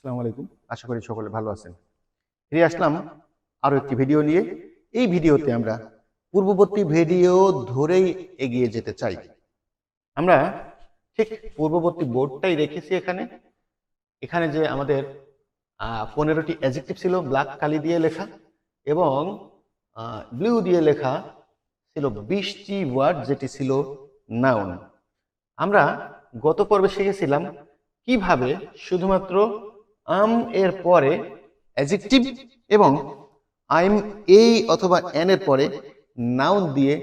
আসসালামু আলাইকুম। আশা করি সকলে ভালো আছেন। ফিরে আসলাম আরো একটি ভিডিও নিয়ে। এই ভিডিওতে আমরা পূর্ববর্তী ভিডিও ধরেই এগিয়ে যেতে চাই। আমরা ঠিক পূর্ববর্তী বোর্ডটাই রেখেছি এখানে। এখানে যে আমাদের 15টি অ্যাডজেক্টিভ ছিল ব্ল্যাক কালি দিয়ে লেখা এবং ব্লু দিয়ে লেখা ছিল 20টি ওয়ার্ড, যেটি ছিল নাউন। আমরা গত পর্বে শিখেছিলাম কিভাবে শুধুমাত্র আম এর পরে অ্যাডজেক্টিভ এবং আইম এই অথবা এন এর পরে নাউন দিয়ে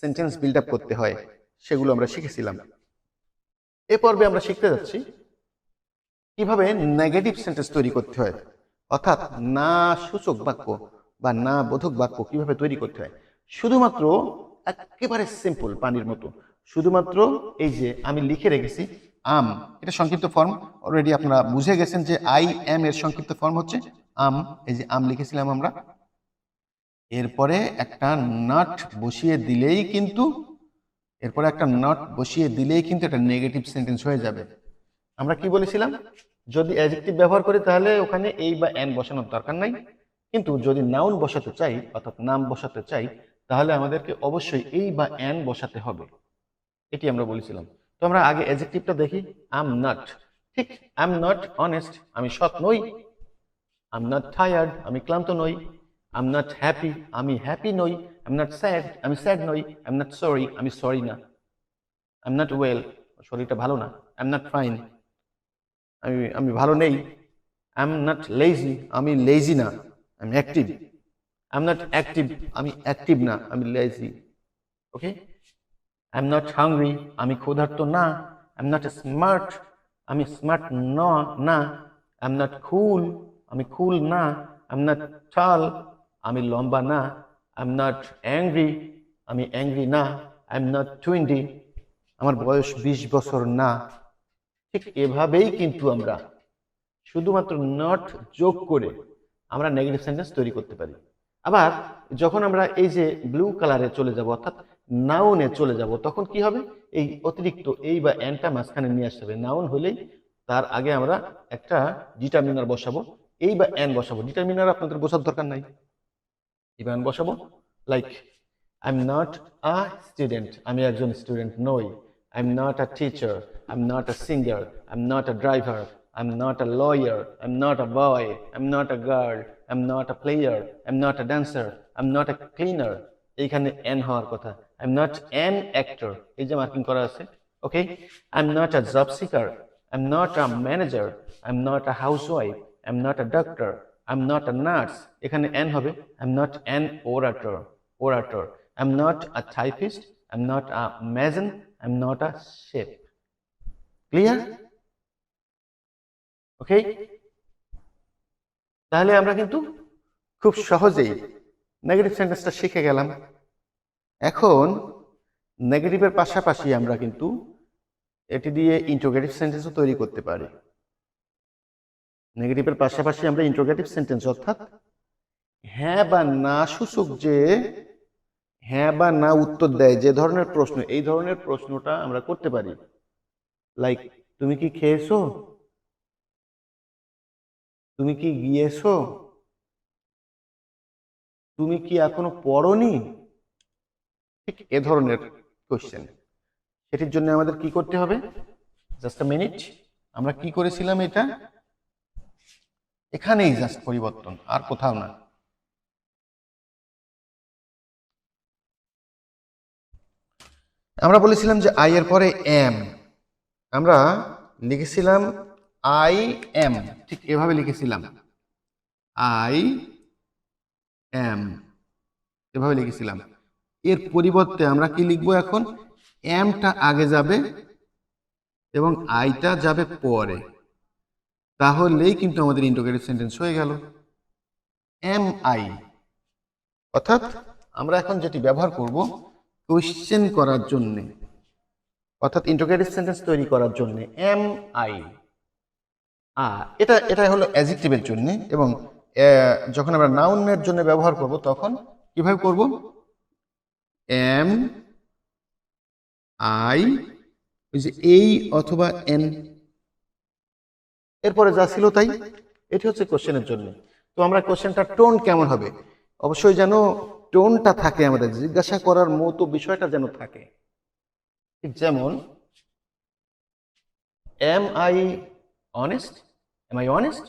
সেন্টেন্স বিল্ড আপ করতে হয়, সেগুলো আমরা শিখেছিলাম। এ পর্বে আমরা শিখতে যাচ্ছি কিভাবে নেগেটিভ সেন্টেন্স তৈরি করতে হয়, অর্থাৎ না সূচক বাক্য বা না বোধক বাক্য কিভাবে তৈরি করতে হয়। শুধুমাত্র একেবারে সিম্পল, পানির মতো। শুধুমাত্র এই যে আমি লিখে রেখেছি আম, এটা সংক্ষিপ্ত ফর্ম। অলরেডি আপনারা বুঝে গেছেন যে আই এম এর সংক্ষিপ্ত ফর্ম হচ্ছে আম। এই যে আম লিখেছিলাম আমরা, এরপরে একটা নট বসিয়ে দিলেই কিন্তু এটা নেগেটিভ সেন্টেন্স হয়ে যাবে। আমরা কি বলেছিলাম, যদি অ্যাডজেক্টিভ ব্যবহার করি তাহলে ওখানে এই বা এন বসানোর দরকার নাই, কিন্তু যদি নাউন বসাতে চাই অর্থাৎ নাম বসাতে চাই তাহলে আমাদেরকে অবশ্যই এই বা এন বসাতে হবে, এটি আমরা বলেছিলাম। তো আমরা আগে অ্যাডজেক্টিভটা দেখি। আম নট, ঠিক, আই এম নট অনেস্ট, আমি সৎ নই। আই এম নট টায়ার্ড, আমি ক্লান্ত নই। আই এম নট হ্যাপি, আমি হ্যাপি নই। আই এম নট স্যাড, আমি স্যাড নই। আই এম নট সরি, আমি সরি না। আই এম নট ওয়েল, শরীরটা ভালো না। আই এম নট ফাইন, আমি ভালো নেই। আই এম নট লেজি, আমি লেজি না, আমি active. I am not active, আমি অ্যাক্টিভ না, আমি lazy. Okay. I am not hungry, আমি ক্ষুধার্ত না। আই এম নট স্মার্ট, আমি স্মার্ট না। আই এম নট কুল, আমি কুল না। আই এম নট টল, আমি লম্বা না। আই এম নট অ্যাংরি, আমি অ্যাংরি না। আই এম নট 20, আমার বয়স 20 বছর না। ঠিক এভাবেই কিন্তু আমরা শুধুমাত্র নট যোগ করে আমরা নেগেটিভ সেন্টেন্স তৈরি করতে পারি। আবার যখন আমরা এই যে ব্লু কালারে চলে যাব অর্থাৎ নাউনে চলে যাব, তখন কি হবে, এই অতিরিক্ত এই বা এনটা মাঝখানে নিয়ে আসতে হবে। নাউন হলেই তার আগে আমরা একটা ডিটারমিনার বসাবো, এই বা এন বসাবো। ডিটারমিনার আপনাদের বোঝার দরকার নাই, এই বা এন বসাবো। Like I am not a student, আমি একজন স্টুডেন্ট নই। I am not a teacher, I am not a singer, I am not a driver, I'm not a lawyer, I'm not a boy, I'm not a girl, I'm not a player, I'm not a dancer, I'm not a cleaner. এইখানে n হওয়ার কথা। I'm not an actor, এই যে marking করা আছে। ওকে। I'm not a job seeker, I'm not a manager, I'm not a housewife, I'm not a doctor, I'm not a nurse, এখানে n হবে। I'm not an orator, I'm not a typist, I'm not a mason, I'm not a chef. Clear? ওকে। তাহলে আমরা কিন্তু খুব সহজেই negative সেন্টেন্সটা শিখে গেলাম। এখন নেগেটিভের পাশাপাশি আমরা কিন্তু এটি দিয়ে ইন্টারোগেটিভ সেন্টেন্সও তৈরি করতে পারি। নেগেটিভের পাশাপাশি আমরা ইন্টারোগেটিভ সেন্টেন্স অর্থাৎ হ্যাঁ বা না সূচক, যে হ্যাঁ বা না উত্তর দেয় যে ধরনের প্রশ্ন, এই ধরনের প্রশ্নটা আমরা করতে পারি। লাইক, তুমি কি খেয়েছো, তুমি কি গিয়েছো, তুমি কি এখনো পড়োনি, ঠিক এ ধরনের কোশ্চেন। সেটির জন্য আমাদের কি করতে হবে, জাস্ট আ মিনিট। আমরা কি করেছিলাম, এটা এখানেই জাস্ট পরিবর্তন, আর কোথাও না। আমরা বলেছিলাম যে আই এর পরে এম, আমরা লিখেছিলাম আই এম, ঠিক এভাবে লিখেছিলাম আই এম, এভাবে লিখেছিলাম। এর পরিবর্তে আমরা কি লিখবো এখন, এমটা আগে যাবে এবং আইটা যাবে পরে, তাহলেই কিন্তু আমাদের ইন্টারোগেটিভ সেন্টেন্স হয়ে গেল। এম আই, অর্থাৎ আমরা এখন যেটি ব্যবহার করব কোশ্চেন করার জন্য, অর্থাৎ ইন্টারোগেটিভ সেন্টেন্স তৈরি করার জন্য এম আই। এটা হলো অ্যাডজেক্টিভের জন্য, এবং যখন আমরা নাউনের জন্য ব্যবহার করব তখন কিভাবে করব, এম আই, ওই যে এই অথবা এন, এরপরে যা ছিল তাই। এটি হচ্ছে কোশ্চেনের জন্য। তো আমরা কোশ্চেনটা টোন কেমন হবে, অবশ্যই যেন টোনটা থাকে, আমাদের জিজ্ঞাসা করার মতো বিষয়টা যেন থাকে। ঠিক যেমন am I honest, am I honest,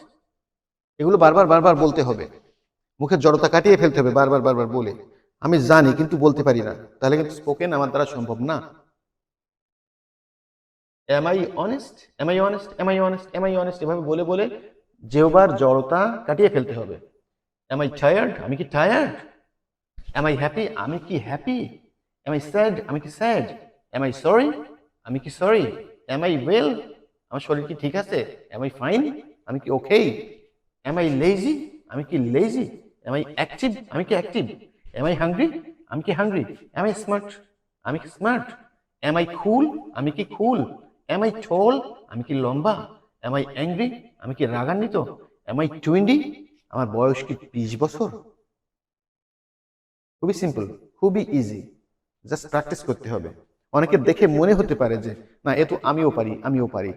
এগুলো বারবার বারবার বলতে হবে, মুখের জড়তা কাটিয়ে ফেলতে হবে বারবার বারবার বলে। আমি জানি কিন্তু বলতে পারি না, তাহলে কিন্তু স্পোকেন আমার দ্বারা সম্ভব না। Am I honest, am I honest, am I honest, am I honest, এভাবে বলে বলে যেবার জড়তা কাটিয়ে ফেলতে হবে। এম আই টায়ার্ড, আমি কি টায়ার্ড? এম আই হ্যাপি, আমি কি হ্যাপি? এম আই স্যাড, আমি কি স্যাড? এম আই সরি, আমি কি সরি? এম আই ওয়েল, আমার শরীর কি ঠিক আছে? এম আই ফাইন, আমি কি ওকে? এম আই লেজি, আমি কি লেজি? এম আই অ্যাক্টিভ, আমি কি অ্যাক্টিভ? এম আই হাংরি, আমি কি হাংরি? এম আই স্মার্ট, আমি কি স্মার্ট? এম আই কুল, আমি কি কুল? এম আই টল, আমি কি লম্বা? এম আই অ্যাংরি, আমি কি রাগান্বিত? এম আই 20, আমার বয়স কি 20 বছর? খুবই সিম্পল, খুবই ইজি, জাস্ট প্র্যাকটিস করতে হবে। অনেকে দেখে মনে হতে পারে যে না, এ তো আমিও পারি, আমিও পারি।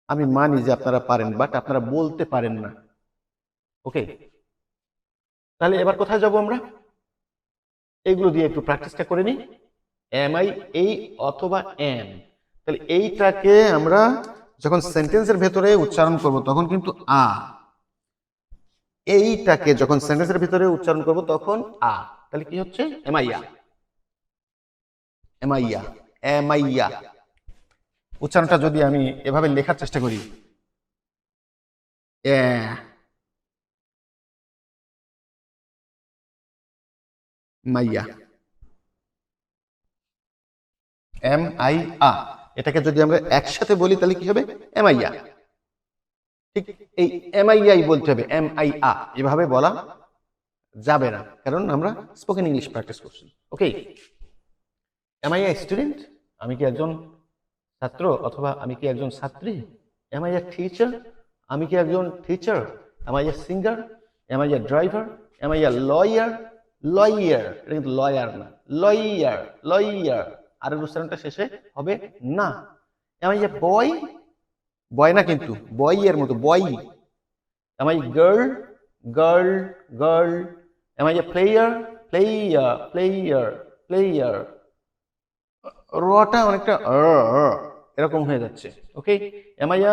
আমি মানি যে আপনারা পারেন, বাট আপনারা বলতে পারেন না। ওকে, তাহলে এবার কোথায় যাব আমরা? এইগুলো দিয়ে একটু প্র্যাকটিসটা করে নিই। এম আই, এই অথবা এম, তাহলে এইটাকে আমরা যখন সেন্টেন্সের ভেতরে উচ্চারণ করব তখন কিন্তু আ, এইটাকে যখন সেন্টেন্সের ভিতরে উচ্চারণ করব তখন আ, তাহলে কি হচ্ছে? এমাইয়া, এমাইয়া, এমাইয়া। উচ্চারণটা যদি আমি এভাবে লেখার চেষ্টা করি, এ মাইয়া, এম আই আ, এটাকে যদি আমরা একসাথে বলি তাহলে কি হবে? এমাইয়া। ঠিক এই এমআইআই বলতে হবে, এম আই আ, এভাবে বলা যাবে না, কারণ আমরা স্পোকেন ইংলিশ প্র্যাকটিস করছি। ওকে, এম আই এ স্টুডেন্ট, আমি কি একজন ছাত্র অথবা আমি কি একজন ছাত্রী? এম আই এ টিচার, আমি কি একজন teacher? Am I a singer? Am I a driver? Am I a lawyer? Lawyer, এটা কিন্তু লয়ার না, লয়ার, লয়ার, আর উচ্চারণটা শেষে হবে না। এম আই এ বয়? বয় না কিন্তু, বয় এর মতো, boy. Am I girl? Girl, girl. Am I a player? Player, player, player. রটা অনেকটা এরকম হয়ে যাচ্ছে। Okay, am I a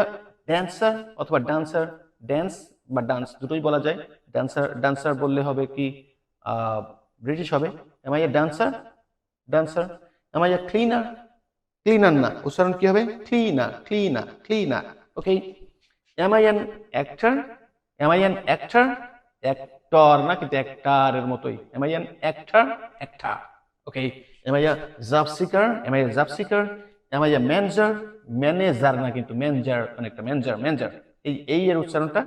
dancer অথবা ডান্সার? ড্যান্স বা ডান্স দুটোই বলা যায়। ড্যান্সার, ডান্সার বললে হবে কি ব্রিটিশ হবে। Am I a dancer? Dancer. Am I a cleaner? Cleaner না, উচ্চারণ কি হবে? Cleaner, cleaner, cleaner. Okay, am I an actor? Am I an actor? Actor না কিন্তু অ্যাক্টারের মতোই। Am I an actor? Actor. Okay, am I a job seeker? Am I a job seeker? Am I a manager? Manager না কিন্তু, manager, অনেকটা manager, manager. এই এর উচ্চারণটা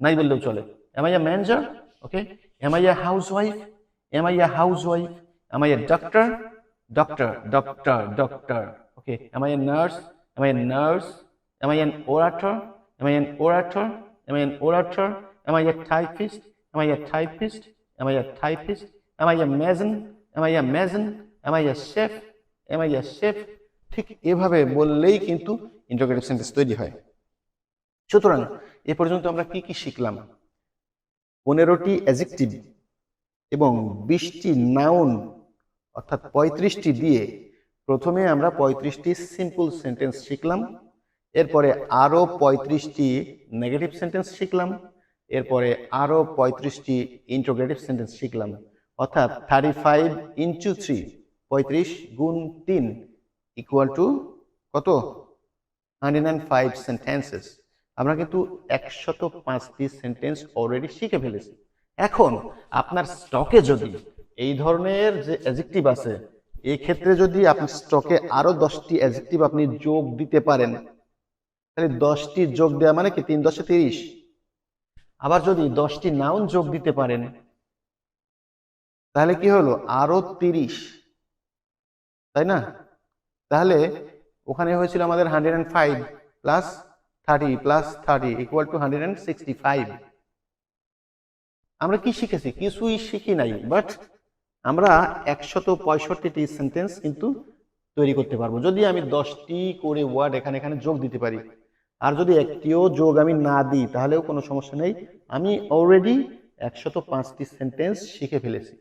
নাই বললেও চলে। Am I a manager? Okay, am I a housewife? Am I a housewife? Am I a doctor? Doctor, doctor, doctor. Okay, am I a nurse? Am I a nurse? Am I an orator? Am I an orator? Am I an orator? Am I a typist? Am I a typist? Am I a typist? Am I a mason? Am I a mason? Am I a chef? Am I a chef? ঠিক এভাবে বললেই কিন্তু interrogative sentence তৈরি হয়। সুতরাং এ পর্যন্ত আমরা কি কি শিখলাম? 15টি অ্যাডজেক্টিভ এবং 20টি নাউন, অর্থাৎ 35টি দিয়ে প্রথমে আমরা 35টি সিম্পল সেন্টেন্স শিখলাম, এরপরে আরো 35টি নেগেটিভ সেন্টেন্স শিখলাম, এরপরে আরো 35টি ইন্টারোগেটিভ সেন্টেন্স শিখলাম, অর্থাৎ 35 ইন্টু 3, 35 গুণ 3 ইকুয়াল টু কত? 105 সেন্টেন্সেস। আমরা কিন্তু 105টি সেন্টেন্স অলরেডি শিখে ফেলেছি। এখন আপনার স্টকে যদি এই ধরনের যে অ্যাডজেক্টিভ আছে, এই ক্ষেত্রে যদি আপনার স্টকে আরো 10টি অ্যাডজেক্টিভ আপনি যোগ দিতে পারেন, তাহলে 10টি যোগ দেওয়া মানে কি 3 × 10 = 30। আবার যদি 10টি নাউন যোগ দিতে পারেন তাহলে কি হলো? আরো 30, তাই না? তাহলে ওখানে হয়েছিল আমাদের 105 প্লাস 30 প্লাস 30 ইকুয়াল টু 165। আমরা কি শিখেছি? কিছুই শিখি নাই, বাট আমরা 165টি সেন্টেন্স কিন্তু তৈরি করতে পারবো যদি আমি 10টি করে ওয়ার্ড এখানে যোগ দিতে পারি। আর যদি একটিও যোগ আমি না দিই তাহলেও কোনো সমস্যা নেই, আমি অলরেডি 105টি সেন্টেন্স শিখে ফেলেছি।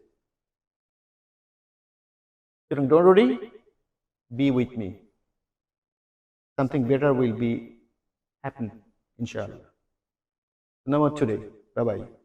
Don't worry, be with me. Something better will be happen, inshallah. No more today. Bye bye.